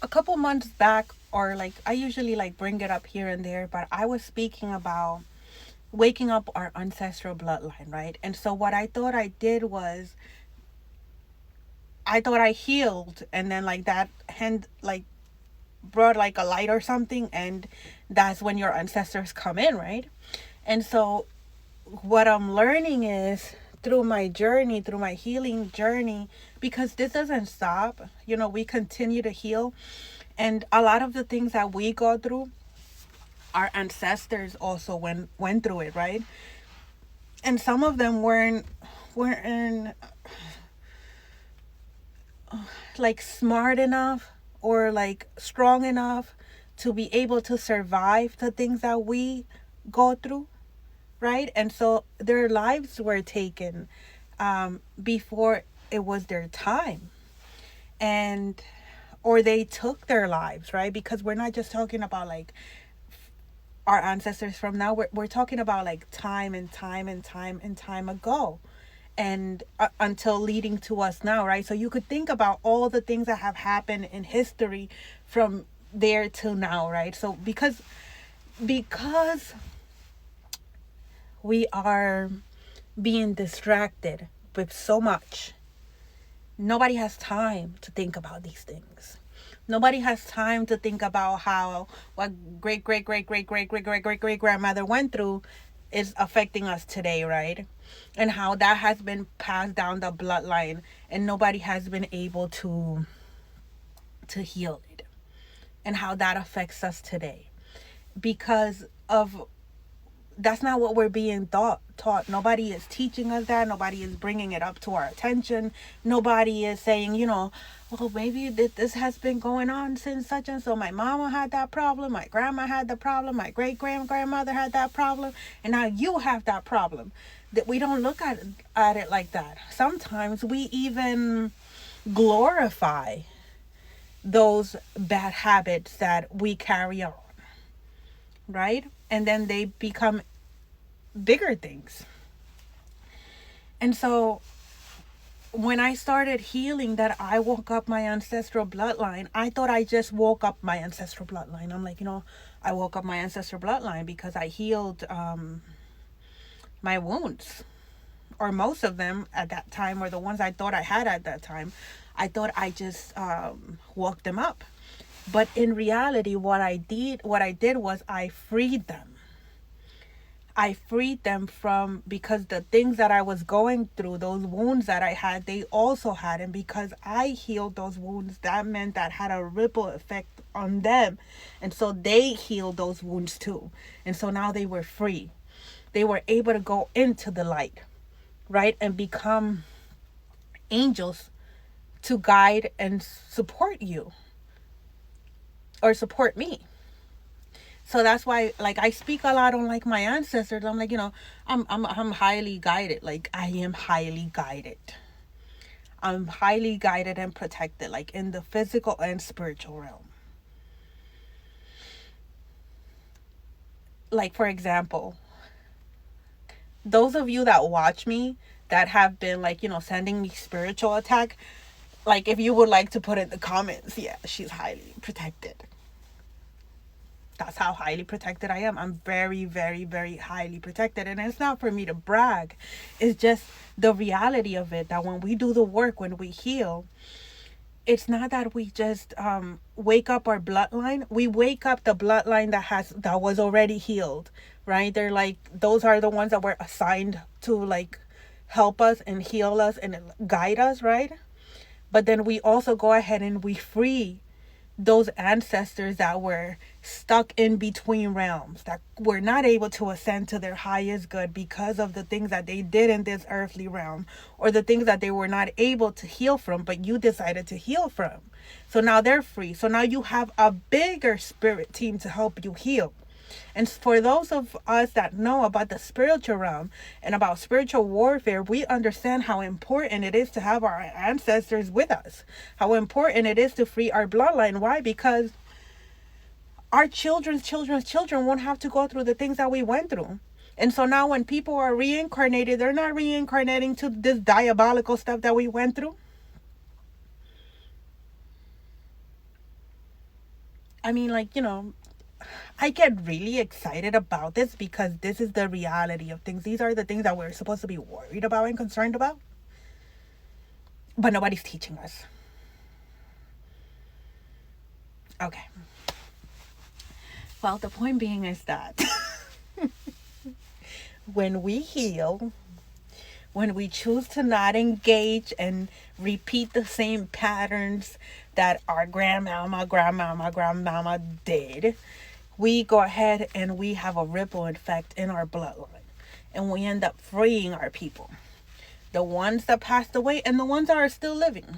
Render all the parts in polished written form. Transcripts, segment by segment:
a couple months back, or like I usually like bring it up here and there, but I was speaking about waking up our ancestral bloodline, right? And so what I thought I did was I thought I healed, and then like that hand like brought like a light or something, and that's when your ancestors come in, right? And so what I'm learning is through my journey, through my healing journey, because this doesn't stop, we continue to heal. And a lot of the things that we go through, our ancestors also went through it, right? And some of them weren't like smart enough or like strong enough to be able to survive the things that we go through, right? And so their lives were taken before it was their time, and or they took their lives, right? Because we're not just talking about like our ancestors from now. We're talking about like time and time and time and time ago, and until leading to us now, right? So you could think about all the things that have happened in history from there till now, right? So because we are being distracted with so much, nobody has time to think about these things. Nobody has time to think about how what great great great great great great great great great grandmother went through is affecting us today, right? And how that has been passed down the bloodline, and nobody has been able to heal it, and how that affects us today because of that's not what we're being taught. Nobody is teaching us that. Nobody is bringing it up to our attention. Nobody is saying, well, maybe this has been going on since such and so. My mama had that problem, my grandma had the problem, my great grandmother had that problem, and now you have that problem. That we don't look at it like that. Sometimes we even glorify those bad habits that we carry on, right? And then they become bigger things. And so when I started healing that, I woke up my ancestral bloodline. I thought I just woke up my ancestral bloodline. I'm like, I woke up my ancestral bloodline because I healed my wounds, or most of them at that time, or the ones I thought I had at that time. I thought I just woke them up. But in reality, what I did was I freed them. I freed them from, because the things that I was going through, those wounds that I had, they also had. And because I healed those wounds, that meant that had a ripple effect on them. And so they healed those wounds too. And so now they were free. They were able to go into the light, right? And become angels to guide and support you, or support me. So that's why, like, I speak a lot on like my ancestors. I'm like, I'm highly guided. Like, I am highly guided. I'm highly guided and protected, like in the physical and spiritual realm. Like, for example, those of you that watch me that have been like, sending me spiritual attack, like, if you would like to put in the comments, yeah, she's highly protected. That's how highly protected I am. I'm very, very, very highly protected. And it's not for me to brag. It's just the reality of it, that when we do the work, when we heal, it's not that we just wake up our bloodline. We wake up the bloodline that was already healed, right? They're like, those are the ones that were assigned to like help us and heal us and guide us, right? But then we also go ahead and we free those ancestors that were stuck in between realms, that were not able to ascend to their highest good because of the things that they did in this earthly realm, or the things that they were not able to heal from, but you decided to heal from. So now they're free. So now you have a bigger spirit team to help you heal. And for those of us that know about the spiritual realm and about spiritual warfare, we understand how important it is to have our ancestors with us, how important it is to free our bloodline. Why? Because our children's children won't have to go through the things that we went through. And so now when people are reincarnated, they're not reincarnating to this diabolical stuff that we went through. I mean, like, I get really excited about this because this is the reality of things. These are the things that we're supposed to be worried about and concerned about, but nobody's teaching us. Okay. Well, the point being is that when we heal, when we choose to not engage and repeat the same patterns that our grandmama did, we go ahead and we have a ripple effect in our bloodline. And we end up freeing our people. The ones that passed away and the ones that are still living.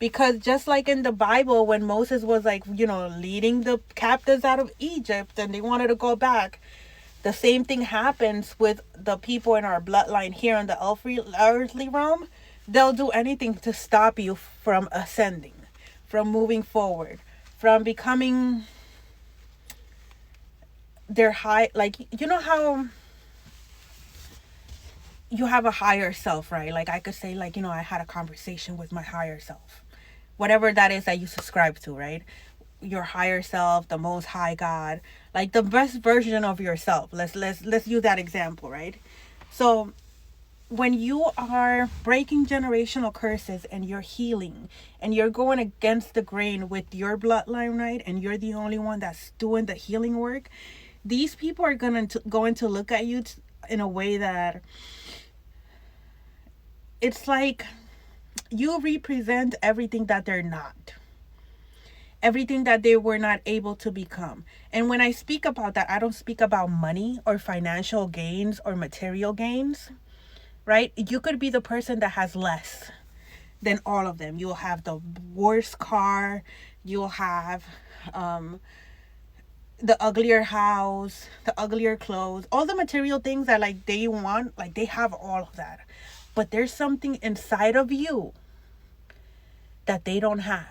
Because just like in the Bible, when Moses was like, leading the captives out of Egypt and they wanted to go back, the same thing happens with the people in our bloodline here in the earthly realm. They'll do anything to stop you from ascending, from moving forward, from becoming their high. Like, how you have a higher self, right? Like I could say, like, I had a conversation with my higher self, whatever that is that you subscribe to, right? Your higher self, the most high God, like the best version of yourself. Let's use that example, right? So when you are breaking generational curses and you're healing and you're going against the grain with your bloodline, right? And you're the only one that's doing the healing work, these people are going to look at you in a way that it's like you represent everything that they're not. Everything that they were not able to become. And when I speak about that, I don't speak about money or financial gains or material gains, right? You could be the person that has less than all of them. You'll have the worst car. You'll have the uglier house, the uglier clothes, all the material things that like they want, like they have all of that. But there's something inside of you that they don't have.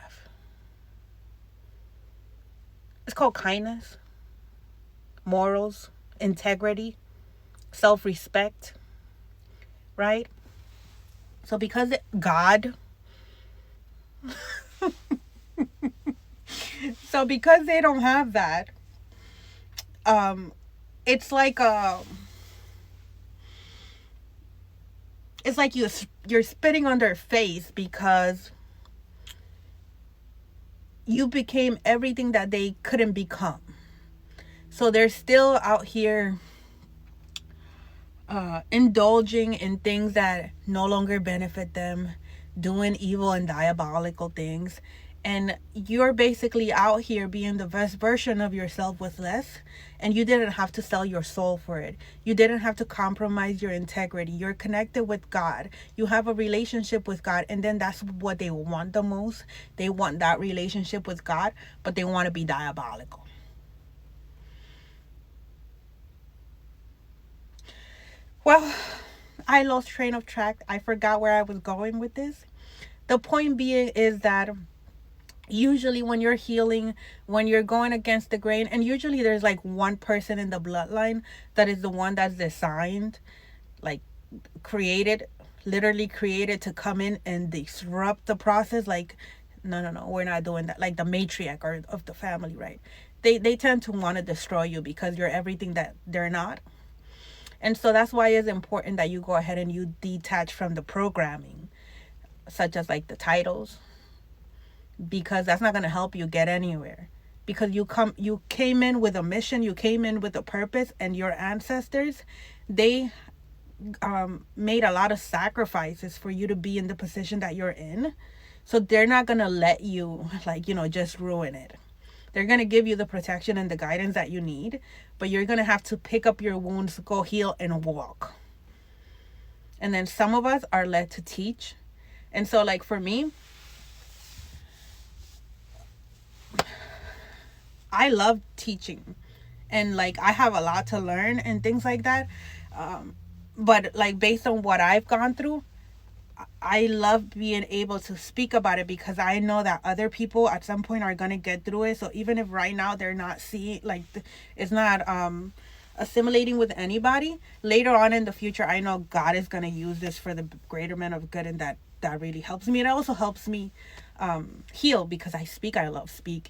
It's called kindness, morals, integrity, self-respect, right? So because God, so because they don't have that, it's like you're spitting on their face because you became everything that they couldn't become. So they're still out here indulging in things that no longer benefit them, doing evil and diabolical things. And you're basically out here being the best version of yourself with less. And you didn't have to sell your soul for it. You didn't have to compromise your integrity. You're connected with God. You have a relationship with God. And then that's what they want the most. They want that relationship with God, but they want to be diabolical. Well, I lost train of track. I forgot where I was going with this. The point being is that usually when you're healing, when you're going against the grain, and usually there's like one person in the bloodline that is the one that's designed, like literally created to come in and disrupt the process. Like, no, we're not doing that. Like the matriarch or of the family, right? They tend to want to destroy you because you're everything that they're not. And so that's why it's important that you go ahead and you detach from the programming, such as like the titles, because that's not going to help you get anywhere. Because you came in with a mission, you came in with a purpose, and your ancestors, they made a lot of sacrifices for you to be in the position that you're in. So they're not going to let you just ruin it. They're going to give you the protection and the guidance that you need, but you're going to have to pick up your wounds, go heal, and walk. And then some of us are led to teach. And so like for me, I love teaching, and like I have a lot to learn and things like that. But like based on what I've gone through, I love being able to speak about it because I know that other people at some point are going to get through it. So even if right now they're not seeing, like it's not assimilating with anybody, later on in the future, I know God is going to use this for the greater men of good, and that really helps me. It also helps me heal because I love speaking.